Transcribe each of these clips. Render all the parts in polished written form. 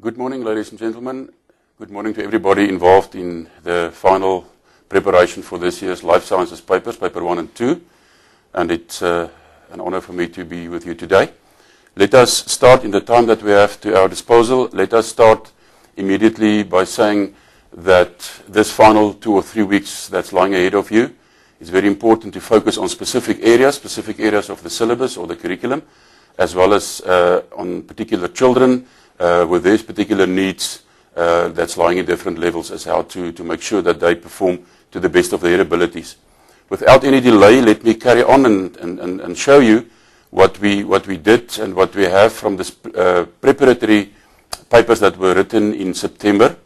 Good morning, ladies and gentlemen. Good morning to everybody involved in the final preparation for this year's Life Sciences papers, paper 1 and 2. And it's an honor for me to be with you today. Let us start in the time that we have to our disposal. Let us start immediately by saying that this final 2 or 3 weeks that's lying ahead of you is very important to focus on specific areas of the syllabus or the curriculum, as well as on particular children with their particular needs that's lying at different levels, as how to make sure that they perform to the best of their abilities. Without any delay, let me carry on and show you what we did and what we have from the preparatory papers that were written in September.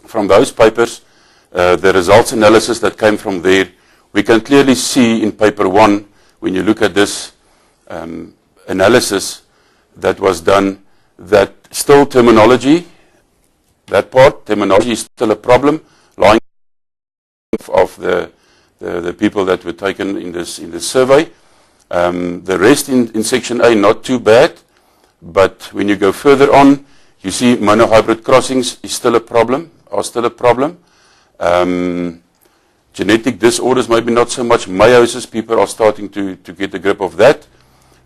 From those papers, the results analysis that came from there, we can clearly see in paper 1, when you look at this analysis that was done, that still terminology, that part, terminology is still a problem, lying of the people that were taken in this survey. The rest in section A, not too bad, but when you go further on, you see monohybrid crossings is still a problem, genetic disorders, maybe not so much. Meiosis, people are starting to get a grip of that.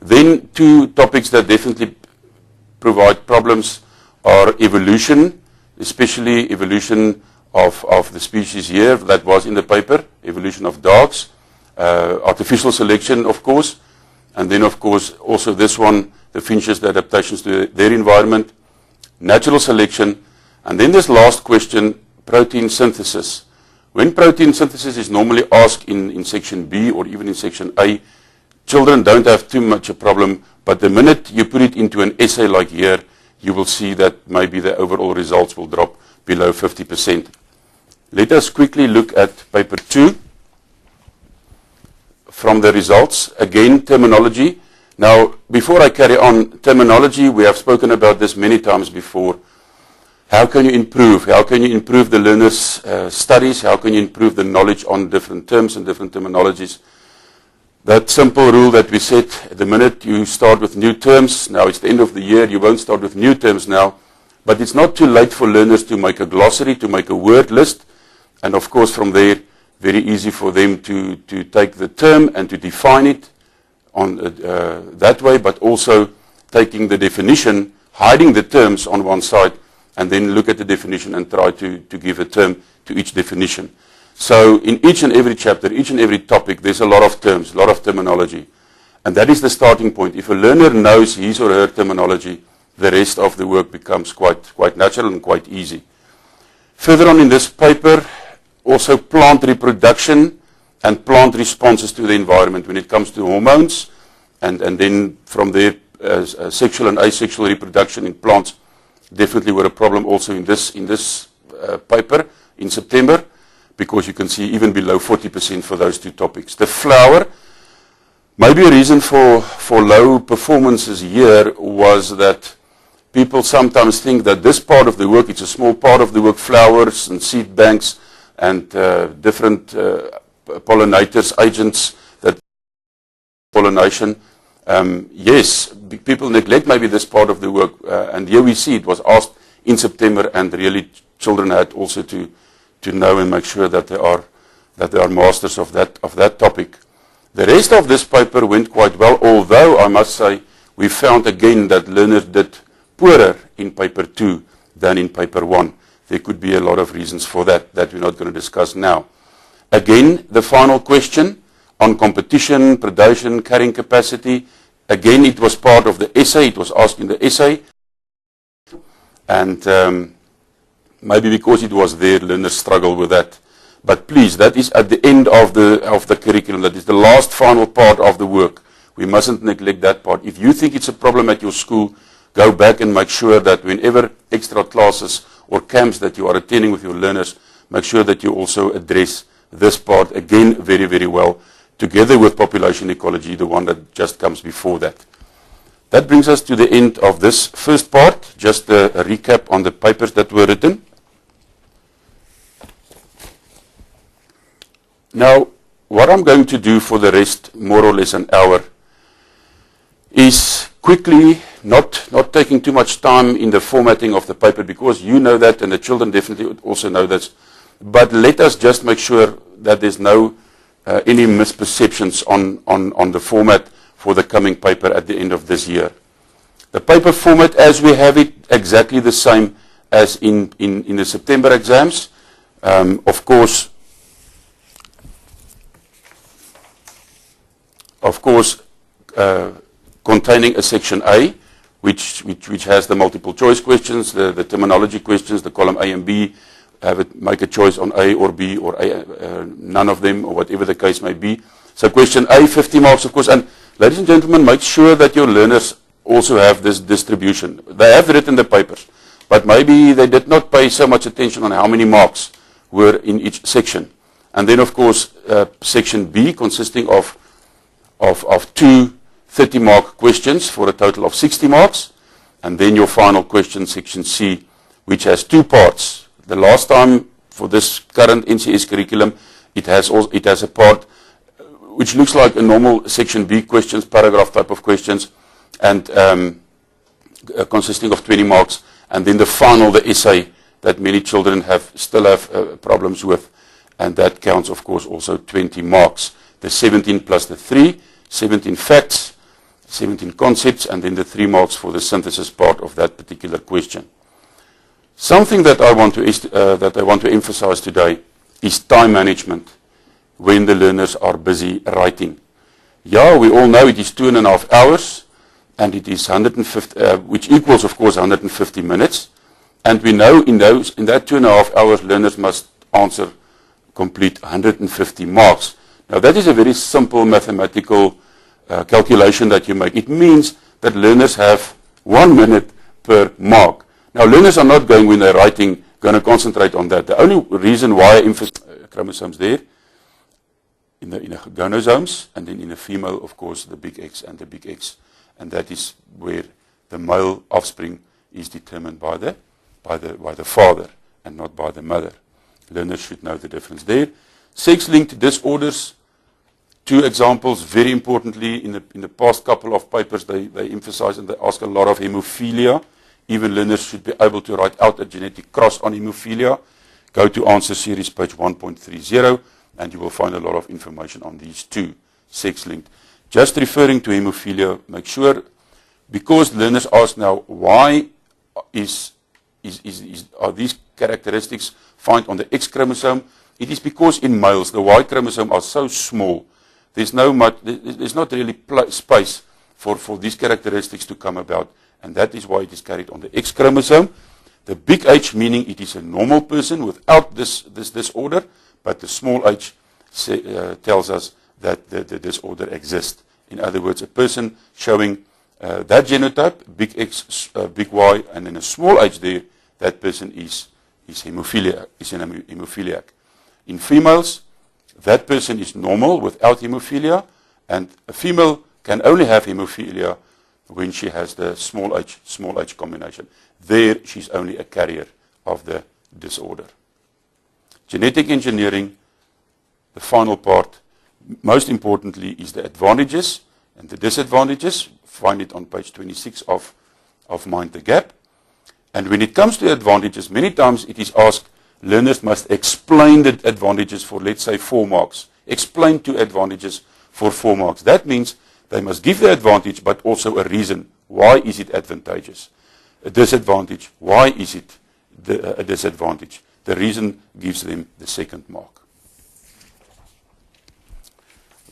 Then two topics that definitely provide problems are evolution, especially evolution of the species here that was in the paper, evolution of dogs, artificial selection, of course, and then, of course, also this one, the finches, the adaptations to their environment, natural selection, and then this last question, protein synthesis. When protein synthesis is normally asked in section B or even in section A, children don't have too much a problem, but the minute you put it into an essay like here, you will see that maybe the overall results will drop below 50%. Let us quickly look at paper 2. From the results, again, terminology. Now, before I carry on, terminology, we have spoken about this many times before. How can you improve? How can you improve the learners' studies? How can you improve the knowledge on different terms and different terminologies? That simple rule that we set, the minute you start with new terms, now it's the end of the year, you won't start with new terms now, but it's not too late for learners to make a glossary, to make a word list, and of course from there, very easy for them to take the term and to define it on that way, but also taking the definition, hiding the terms on one side, and then look at the definition and try to give a term to each definition. So in each and every chapter, each and every topic, there's a lot of terms, a lot of terminology. And that is the starting point. If a learner knows his or her terminology, the rest of the work becomes quite natural and quite easy. Further on in this paper, also plant reproduction and plant responses to the environment when it comes to hormones, and then from there, sexual and asexual reproduction in plants definitely were a problem also in this paper in September, because you can see even below 40% for those two topics. The flower, maybe a reason for low performances here was that people sometimes think that this part of the work, it's a small part of the work, flowers and seed banks and different pollinators, agents that pollination. Yes, people neglect maybe this part of the work, and here we see it was asked in September, and really children had also to know and make sure that they are masters of that topic. The rest of this paper went quite well, although I must say we found again that learners did poorer in paper 2 than in paper 1. There could be a lot of reasons for that we're not going to discuss now. Again, the final question on competition, predation, carrying capacity. Again, it was part of the essay. It was asked in the essay. And maybe because it was there, learners struggle with that. But please, that is at the end of the curriculum. That is the last final part of the work. We mustn't neglect that part. If you think it's a problem at your school, go back and make sure that whenever extra classes or camps that you are attending with your learners, make sure that you also address this part again very, very well, together with population ecology, the one that just comes before that. That brings us to the end of this first part, just a recap on the papers that were written. Now, what I'm going to do for the rest, more or less an hour, is quickly, not taking too much time in the formatting of the paper, because you know that and the children definitely also know that. But let us just make sure that there's no any misperceptions on the format for the coming paper at the end of this year. The paper format as we have it, exactly the same as in the September exams. Of course, containing a section A, which has the multiple choice questions, the terminology questions, the column A and B, make a choice on A or B or none of them, or whatever the case may be. So question A, 50 marks, of course. And ladies and gentlemen, make sure that your learners also have this distribution. They have written the papers, but maybe they did not pay so much attention on how many marks were in each section. And then, of course, section B, consisting of two 30-mark questions for a total of 60 marks. And then your final question, section C, which has two parts. The last time for this current NCS curriculum, it has a part which looks like a normal section B questions, paragraph type of questions, and consisting of 20 marks. And then the final, the essay, that many children still have problems with, and that counts, of course, also 20 marks. The 17 plus the 3, 17 facts, 17 concepts, and then the 3 marks for the synthesis part of that particular question. Something that I want to emphasize today is time management when the learners are busy writing. Yeah, we all know it is 2.5 hours, and it is 150, which equals, of course, 150 minutes. And we know in that 2.5 hours, learners must complete 150 marks. Now, that is a very simple mathematical calculation that you make. It means that learners have 1 minute per mark. Now, learners are not when they're writing, going to concentrate on that. The only reason why I emphasize chromosomes there, in the gonosomes, and then in a female, of course, the big X and the big X. And that is where the male offspring is determined by the father and not by the mother. Learners should know the difference there. Sex-linked disorders, 2 examples, very importantly, in the past couple of papers, they emphasize and they ask a lot of hemophilia. Even learners should be able to write out a genetic cross on hemophilia. Go to answer series page 1.30, and you will find a lot of information on these 2, sex-linked. Just referring to hemophilia, make sure, because learners ask now, why are these characteristics found on the X chromosome? It is because in males, the Y chromosome are so small, there's not really space for these characteristics to come about, and that is why it is carried on the X chromosome. The big H meaning it is a normal person without this disorder, but the small h tells us that the disorder exists. In other words, a person showing that genotype, big X, big Y, and then a small h there, that person is hemophiliac. In females, that person is normal without hemophilia, and a female can only have hemophilia when she has the small h combination. There, she's only a carrier of the disorder. Genetic engineering, the final part, most importantly, is the advantages and the disadvantages. Find it on page 26 of Mind the Gap. And when it comes to advantages, many times it is asked, learners must explain the advantages for, let's say, 4 marks. Explain 2 advantages for 4 marks. That means they must give the advantage, but also a reason. Why is it advantageous? A disadvantage. Why is it a disadvantage? The reason gives them the 2nd mark.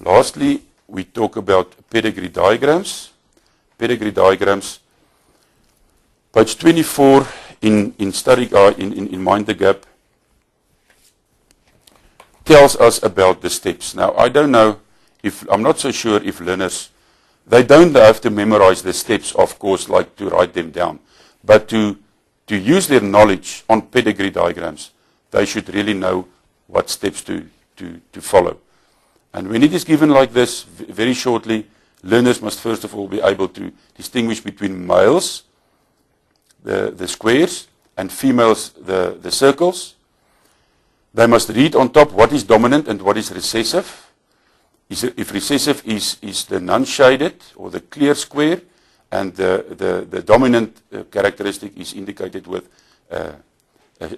Lastly, we talk about pedigree diagrams. Pedigree diagrams. Page 24 in Mind the Gap tells us about the steps. Now, I don't know I'm not so sure if learners, they don't have to memorize the steps, of course, like to write them down, but to use their knowledge on pedigree diagrams, they should really know what steps to follow. And when it is given like this, very shortly, learners must first of all be able to distinguish between males, the squares, and females, the circles. They must read on top what is dominant and what is recessive. If recessive is the non-shaded or the clear square, and the dominant characteristic is indicated with a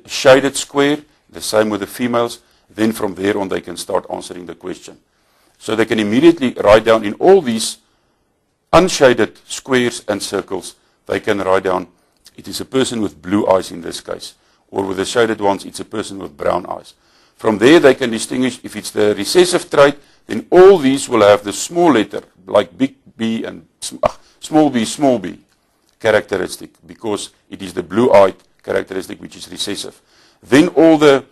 shaded square, the same with the females. Then from there on they can start answering the question. So they can immediately write down in all these unshaded squares and circles, they can write down, it is a person with blue eyes in this case, or with the shaded ones, it's a person with brown eyes. From there they can distinguish, if it's the recessive trait, then all these will have the small letter, like big B and small b characteristic, because it is the blue-eyed characteristic which is recessive. Then all the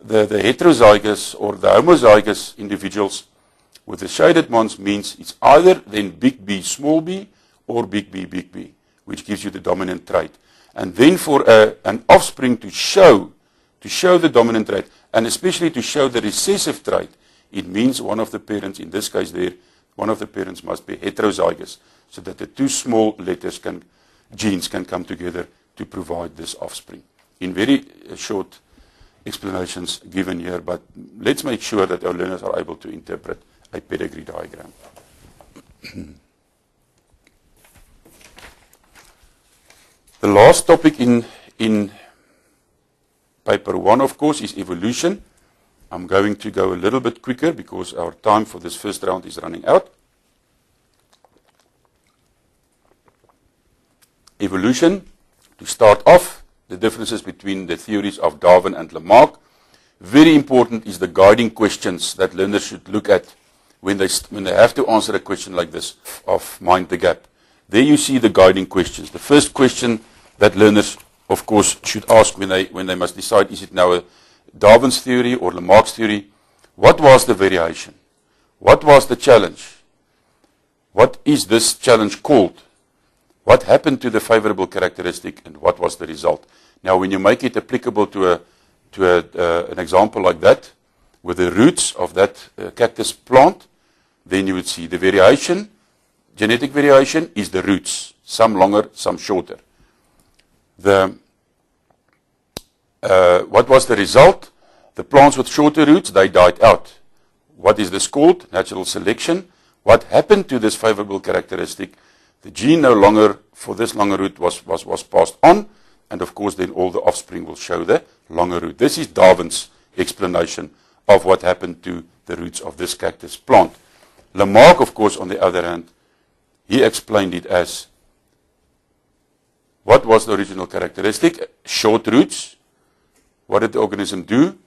heterozygous or the homozygous individuals with the shaded ones means it's either then big B, small b, or big B, which gives you the dominant trait. And then for an offspring to show the dominant trait, and especially to show the recessive trait, it means one of the parents, in this case there, one of the parents must be heterozygous, so that the two small genes can come together to provide this offspring. In very short explanations given here, but let's make sure that our learners are able to interpret a pedigree diagram. The last topic in paper 1, of course, is evolution. I'm going to go a little bit quicker because our time for this first round is running out. Evolution, to start off, the differences between the theories of Darwin and Lamarck. Very important is the guiding questions that learners should look at when they have to answer a question like this of Mind the Gap. There you see the guiding questions. The first question that learners, of course, should ask when they must decide, is it now a Darwin's theory or Lamarck's theory? What was the variation? What was the challenge? What is this challenge called? What happened to the favorable characteristic and what was the result? Now, when you make it applicable to an example like that, with the roots of that cactus plant, then you would see the variation, genetic variation is the roots, some longer, some shorter. What was the result? The plants with shorter roots, they died out. What is this called? Natural selection. What happened to this favorable characteristic? The gene no longer, for this longer root, was passed on, and of course then all the offspring will show the longer root. This is Darwin's explanation of what happened to the roots of this cactus plant. Lamarck, of course, on the other hand, he explained it as, what was the original characteristic? Short roots. What did the organism do?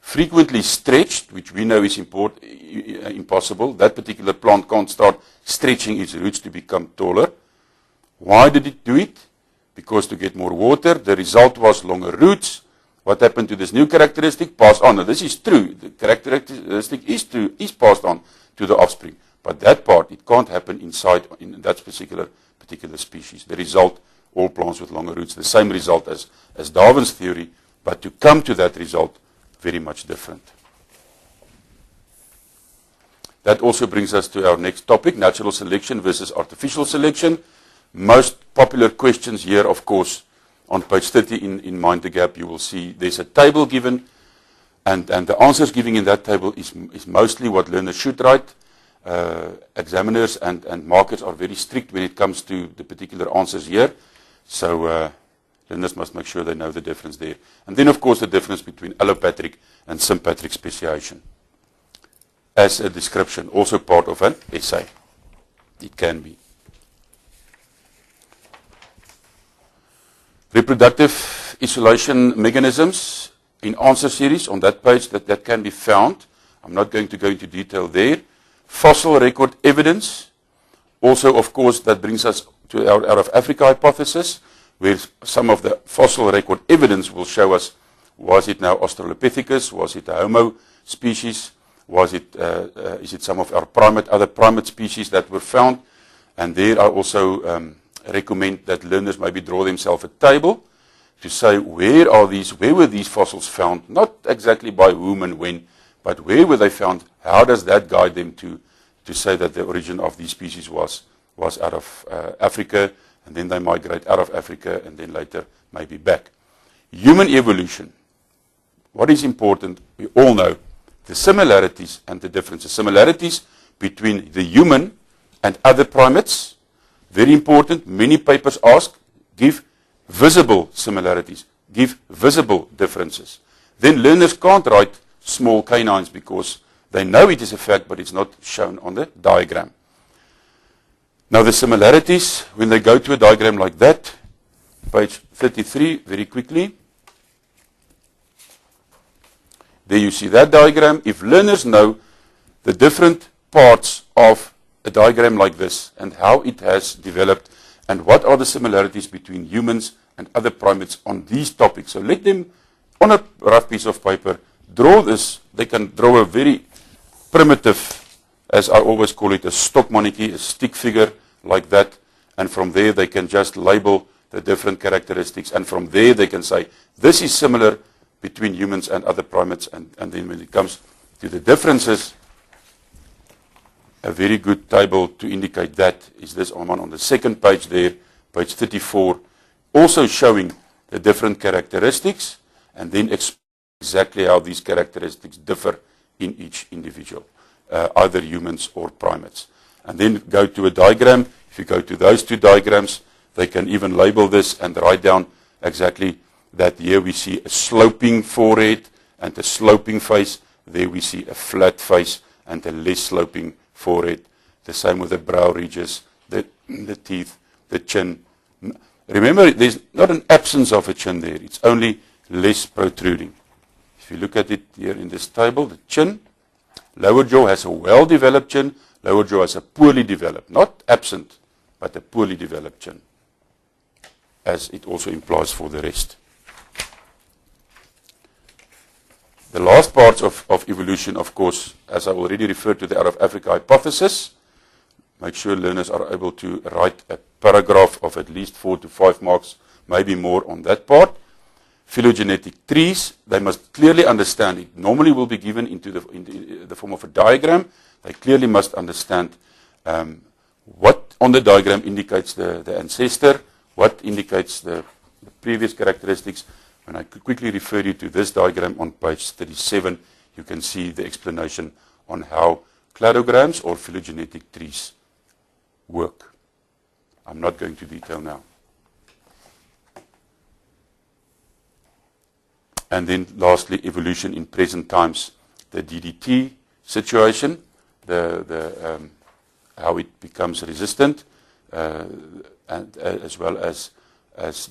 Frequently stretched, which we know is impossible. That particular plant can't start stretching its roots to become taller. Why did it do it? Because to get more water. The result was longer roots. What happened to this new characteristic? Passed on. Now, this is true. The characteristic is passed on to the offspring. But that part, it can't happen inside in that particular species. The result, all plants with longer roots, the same result as Darwin's theory, but to come to that result, very much different. That also brings us to our next topic, natural selection versus artificial selection. Most popular questions here, of course, on page 30 in Mind the Gap, you will see there's a table given, and the answers given in that table is mostly what learners should write. Examiners and markers are very strict when it comes to the particular answers here. So learners must make sure they know the difference there. And then, of course, the difference between allopatric and sympatric speciation. As a description, also part of an essay. It can be. Reproductive isolation mechanisms in answer series on that page that can be found. I'm not going to go into detail there. Fossil record evidence. Also, of course, that brings us to our out of Africa hypothesis, where some of the fossil record evidence will show us, was it now Australopithecus, was it a Homo species, is it some of our other primate species that were found? And there I also recommend that learners maybe draw themselves a table to say where were these fossils found, not exactly by whom and when, but where were they found? How does that guide them to say that the origin of these species was out of Africa, and then they migrate out of Africa, and then later maybe back. Human evolution. What is important? We all know the similarities and the differences. Similarities between the human and other primates. Very important, many papers ask, give visible similarities, give visible differences. Then learners can't write small canines because they know it is a fact, but it's not shown on the diagram. Now the similarities, when they go to a diagram like that, page 33, very quickly. There you see that diagram. If learners know the different parts of a diagram like this and how it has developed and what are the similarities between humans and other primates on these topics. So let them, on a rough piece of paper, draw this. They can draw a very primitive, as I always call it, a stock monarchy, a stick figure like that, and from there they can just label the different characteristics, and from there they can say, this is similar between humans and other primates, and then when it comes to the differences, a very good table to indicate that is this one on the second page there, page 34, also showing the different characteristics, and then explain exactly how these characteristics differ in each individual, either humans or primates. And then go to a diagram. If you go to those two diagrams, they can even label this and write down exactly that here we see a sloping forehead and a sloping face. There we see a flat face and a less sloping forehead. The same with the brow ridges, the teeth, the chin. Remember, there's not an absence of a chin there. It's only less protruding. If you look at it here in this table, the chin, lower jaw has a well-developed chin, lower jaw has a poorly developed, not absent, but a poorly developed chin, as it also implies for the rest. The last parts of evolution, of course, as I already referred to the out of Africa hypothesis, make sure learners are able to write a paragraph of at least 4 to 5 marks, maybe more on that part. Phylogenetic trees, they must clearly understand it. Normally will be given into the form of a diagram. They clearly must understand what on the diagram indicates the ancestor, what indicates the previous characteristics. When I quickly refer you to this diagram on page 37, you can see the explanation on how cladograms or phylogenetic trees work. I'm not going to detail now. And then lastly, evolution in present times, the DDT situation, how it becomes resistant, and as well as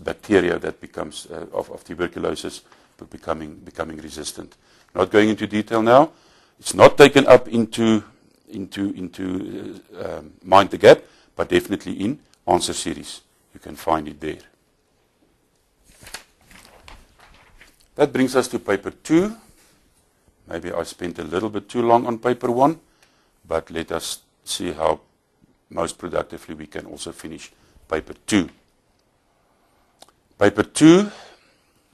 bacteria that becomes of tuberculosis becoming resistant. Not going into detail now. It's not taken up into Mind the Gap, but definitely in answer series. You can find it there. That brings us to paper 2. Maybe I spent a little bit too long on paper 1, but let us see how most productively we can also finish paper 2. Paper 2,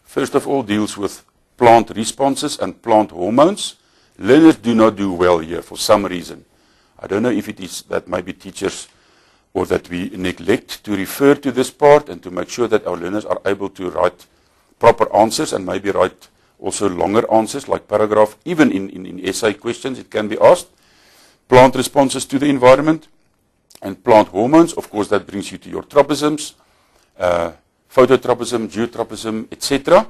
first of all, deals with plant responses and plant hormones. Learners do not do well here for some reason. I don't know if it is that maybe teachers or that we neglect to refer to this part and to make sure that our learners are able to write proper answers and maybe write also longer answers like paragraph. Even in essay questions it can be asked. Plant responses to the environment and plant hormones. Of course, that brings you to your tropisms, phototropism, geotropism, etc.,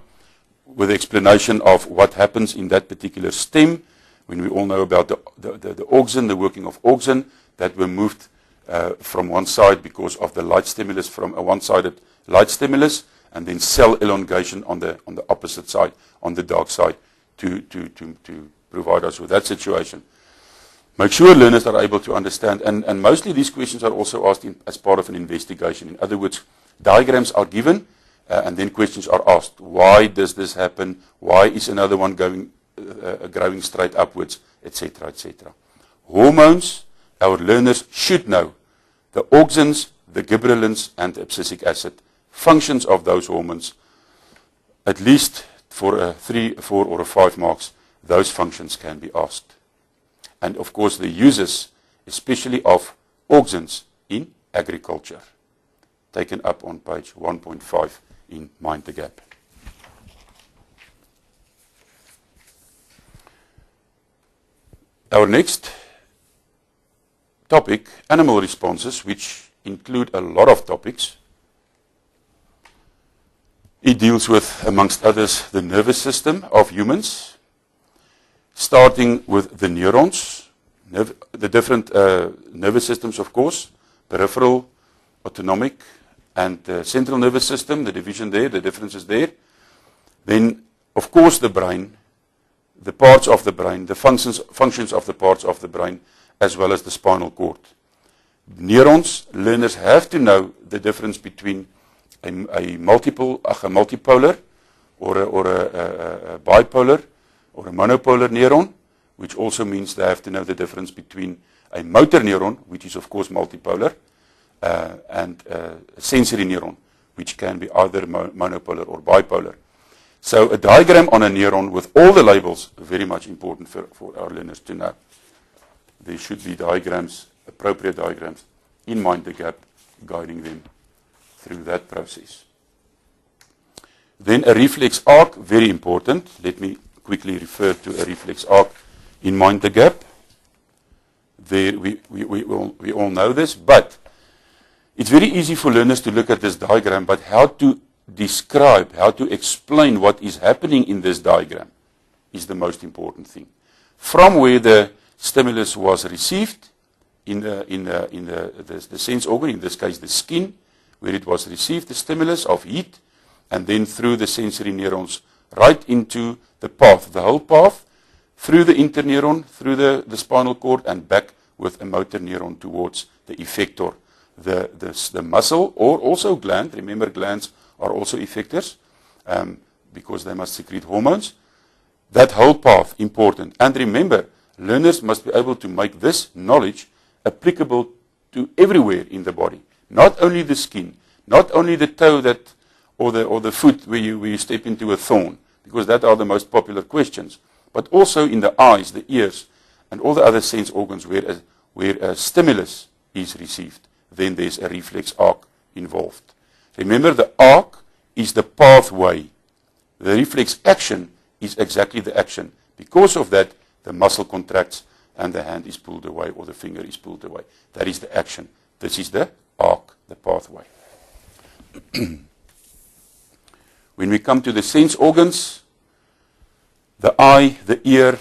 with the explanation of what happens in that particular stem. When we all know about the auxin, the working of auxin, that were moved from one side because of the light stimulus from a one-sided light stimulus, and then cell elongation on the opposite side, on the dark side, to provide us with that situation. Make sure learners are able to understand, and mostly these questions are also asked as part of an investigation. In other words, diagrams are given, and then questions are asked. Why does this happen? Why is another one growing straight upwards, etc., etc. Hormones, our learners should know the auxins, the gibberellins, and the abscisic acid. Functions of those hormones, at least for a 3, 4, or a 5 marks, those functions can be asked. And of course the uses, especially of auxins in agriculture, taken up on page 1.5 in Mind the Gap. Our next topic, animal responses, which include a lot of topics. It deals with, amongst others, the nervous system of humans, starting with the neurons, the different nervous systems, of course, peripheral, autonomic, and central nervous system, the division there, the differences there. Then, of course, the brain, the parts of the brain, the functions of the parts of the brain, as well as the spinal cord. Neurons, learners have to know the difference between a multipolar or a bipolar or a monopolar neuron, which also means they have to know the difference between a motor neuron, which is of course multipolar, and a sensory neuron, which can be either monopolar or bipolar. So a diagram on a neuron with all the labels, very much important for our learners to know. There should be diagrams, appropriate diagrams, in Mind the Gap, guiding them through that process. Then a reflex arc, very important. Let me quickly refer to a reflex arc in Mind the Gap. There we all know this, but it's very easy for learners to look at this diagram, but how to describe, how to explain what is happening in this diagram is the most important thing. From where the stimulus was received in the sense organ, in this case the skin, where it was received, the stimulus of heat, and then through the sensory neurons right into the path, the whole path, through the interneuron, through the spinal cord, and back with a motor neuron towards the effector, the muscle, or also gland. Remember, glands are also effectors because they must secrete hormones. That whole path, important. And remember, learners must be able to make this knowledge applicable to everywhere in the body. Not only the skin, not only the toe or the foot where you step into a thorn, because that are the most popular questions, but also in the eyes, the ears, and all the other sense organs where a stimulus is received. Then there's a reflex arc involved. Remember, the arc is the pathway. The reflex action is exactly the action. Because of that, the muscle contracts and the hand is pulled away or the finger is pulled away. That is the action. This is the arc, the pathway. When we come to the sense organs, the eye, the ear,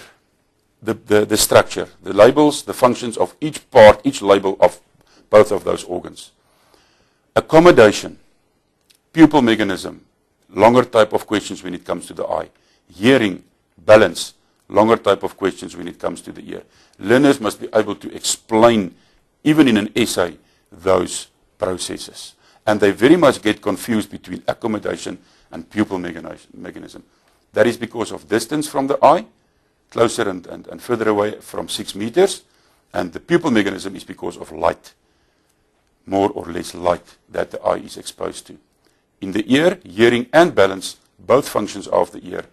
the structure, the labels, the functions of each part, each label of both of those organs. Accommodation, pupil mechanism, longer type of questions when it comes to the eye. Hearing, balance, longer type of questions when it comes to the ear. Learners must be able to explain, even in an essay, those processes. And they very much get confused between accommodation and pupil mechanism. That is because of distance from the eye, closer and further away from 6 meters, and the pupil mechanism is because of light, more or less light that the eye is exposed to. In the ear, hearing and balance, both functions of the ear,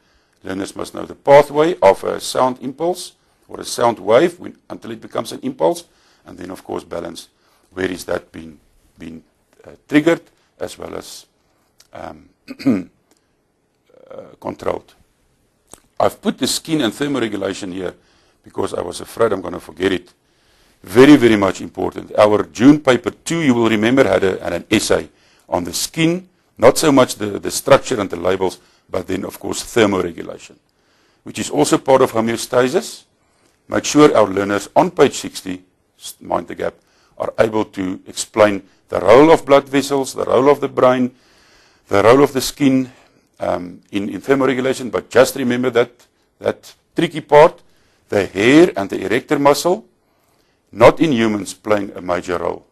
learners must know the pathway of a sound impulse or a sound wave until it becomes an impulse, and then of course balance, where is that being triggered as well as controlled. I've put the skin and thermoregulation here because I was afraid I'm going to forget it. Very, very much important. Our June paper 2, you will remember, had an essay on the skin, not so much the structure and the labels, but then of course thermoregulation, which is also part of homeostasis. Make sure our learners on page 60, Mind the Gap, are able to explain the role of blood vessels, the role of the brain, the role of the skin in thermoregulation, but just remember that tricky part, the hair and the erector muscle, not in humans playing a major role.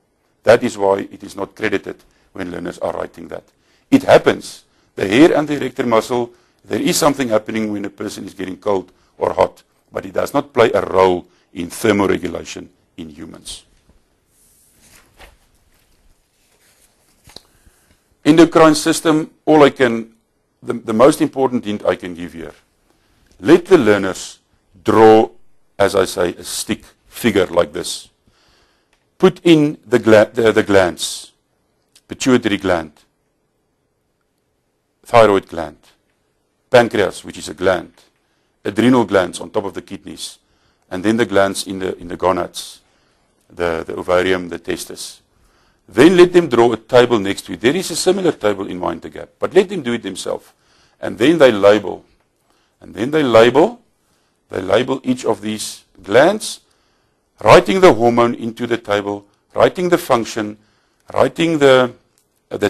That is why it is not credited when learners are writing that. It happens. The hair and the erector muscle, there is something happening when a person is getting cold or hot, but it does not play a role in thermoregulation in humans. Endocrine system, the most important hint I can give here. Let the learners draw, as I say, a stick figure like this. Put in the glands, pituitary gland, thyroid gland, pancreas, which is a gland, adrenal glands on top of the kidneys, and then the glands in the gonads, the ovarium, the testis. Then let them draw a table next to it. There is a similar table in Mind the Gap, but let them do it themselves. And then they label. And then they label each of these glands, writing the hormone into the table, writing the function, writing the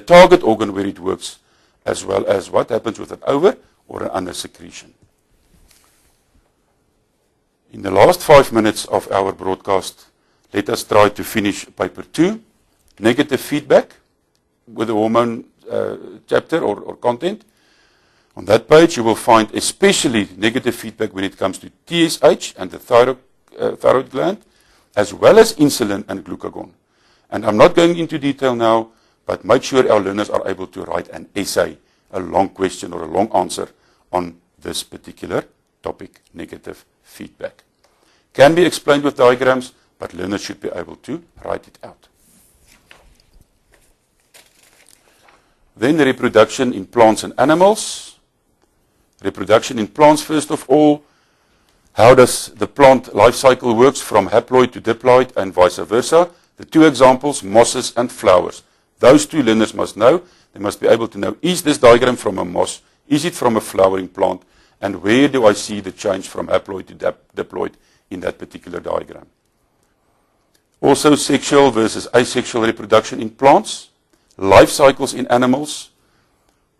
target organ where it works, as well as what happens with an over or an under secretion. In the last 5 minutes of our broadcast, let us try to finish paper 2, negative feedback, with the hormone chapter or content. On that page, you will find especially negative feedback when it comes to TSH and the thyroid gland, as well as insulin and glucagon. And I'm not going into detail now, but make sure our learners are able to write an essay, a long question or a long answer on this particular topic, negative feedback. Can be explained with diagrams, but learners should be able to write it out. Then reproduction in plants and animals. Reproduction in plants, first of all, how does the plant life cycle works from haploid to diploid and vice versa. The two examples, mosses and flowers. Those two learners must know. They must be able to know, is this diagram from a moss? Is it from a flowering plant? And where do I see the change from haploid to diploid in that particular diagram? Also, sexual versus asexual reproduction in plants, life cycles in animals,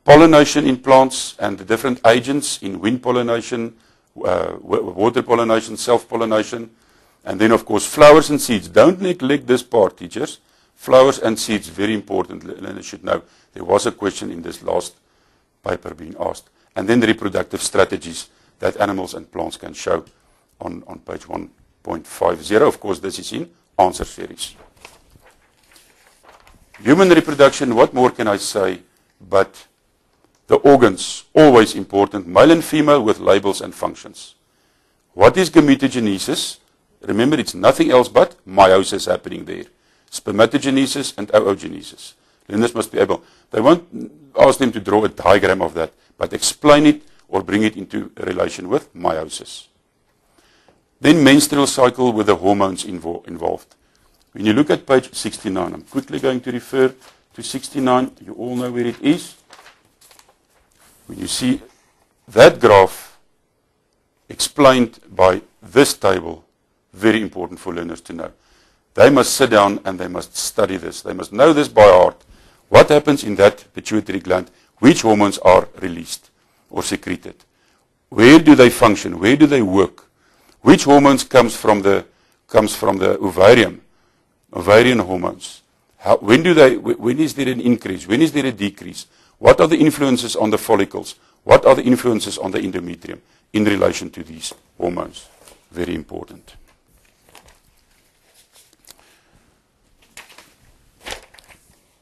pollination in plants and the different agents in wind pollination, water pollination, self-pollination, and then, of course, flowers and seeds. Don't neglect this part, teachers. Flowers and seeds, very important. Learners should know. There was a question in this last paper being asked. And then the reproductive strategies that animals and plants can show on page 1.50. Of course, this is in answer series. Human reproduction, what more can I say? But the organs, always important, male and female with labels and functions. What is gametogenesis? Remember, it's nothing else but meiosis happening there. Spermatogenesis and oogenesis. Learners must be able, they won't ask them to draw a diagram of that, but explain it or bring it into relation with meiosis. Then menstrual cycle with the hormones involved. When you look at page 69, I'm quickly going to refer to 69. You all know where it is. When you see that graph explained by this table, very important for learners to know. They must sit down and they must study this. They must know this by heart. What happens in that pituitary gland? Which hormones are released or secreted? Where do they function? Where do they work? Which hormones comes from the ovarian hormones? When is there an increase? When is there a decrease? What are the influences on the follicles? What are the influences on the endometrium in relation to these hormones? Very important.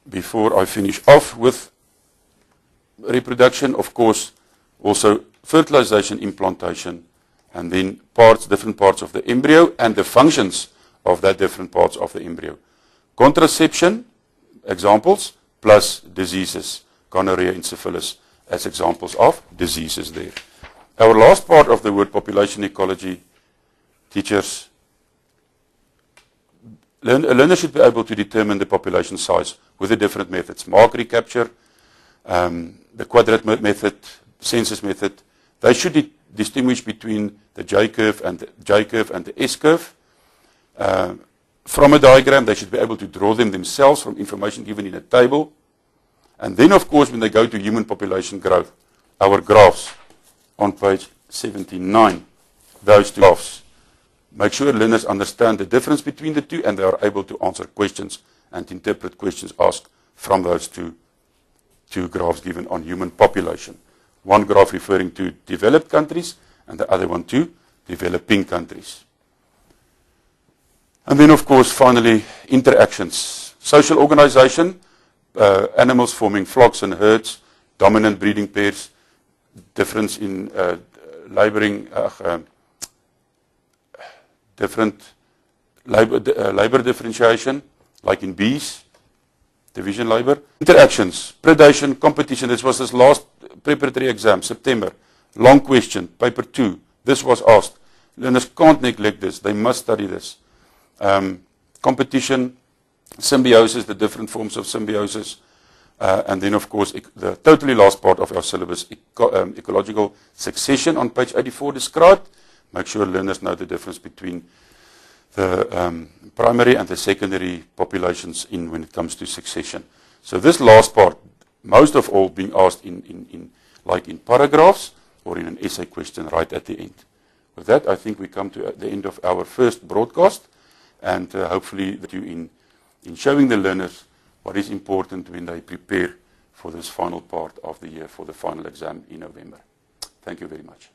Before I finish off with reproduction, of course, also fertilization, implantation, and then different parts of the embryo and the functions of that different parts of the embryo. Contraception, examples, plus diseases, gonorrhea and syphilis as examples of diseases there. Our last part of the word population ecology, teachers, a learner should be able to determine the population size with the different methods. Mark recapture, the quadrant method, census method. They should distinguish between the J-curve and the S-curve. From a diagram, they should be able to draw them themselves from information given in a table. And then, of course, when they go to human population growth, our graphs on page 79, those two graphs. Make sure learners understand the difference between the two and they are able to answer questions and interpret questions asked from those two graphs given on human population. One graph referring to developed countries and the other one to developing countries. And then, of course, finally, interactions. Social organization, animals forming flocks and herds, dominant breeding pairs, difference in different labor differentiation, like in bees, division labor. Interactions, predation, competition. This was this last preparatory exam, September. Long question, paper 2. This was asked. Learners can't neglect this. They must study this. Competition, symbiosis, the different forms of symbiosis, and then, of course, the totally last part of our syllabus, ecological succession on page 84 described. Make sure learners know the difference between the primary and the secondary populations when it comes to succession. So this last part, most of all being asked like in paragraphs or in an essay question right at the end. With that, I think we come to the end of our first broadcast, and hopefully that you in showing the learners what is important when they prepare for this final part of the year for the final exam in November. Thank you very much.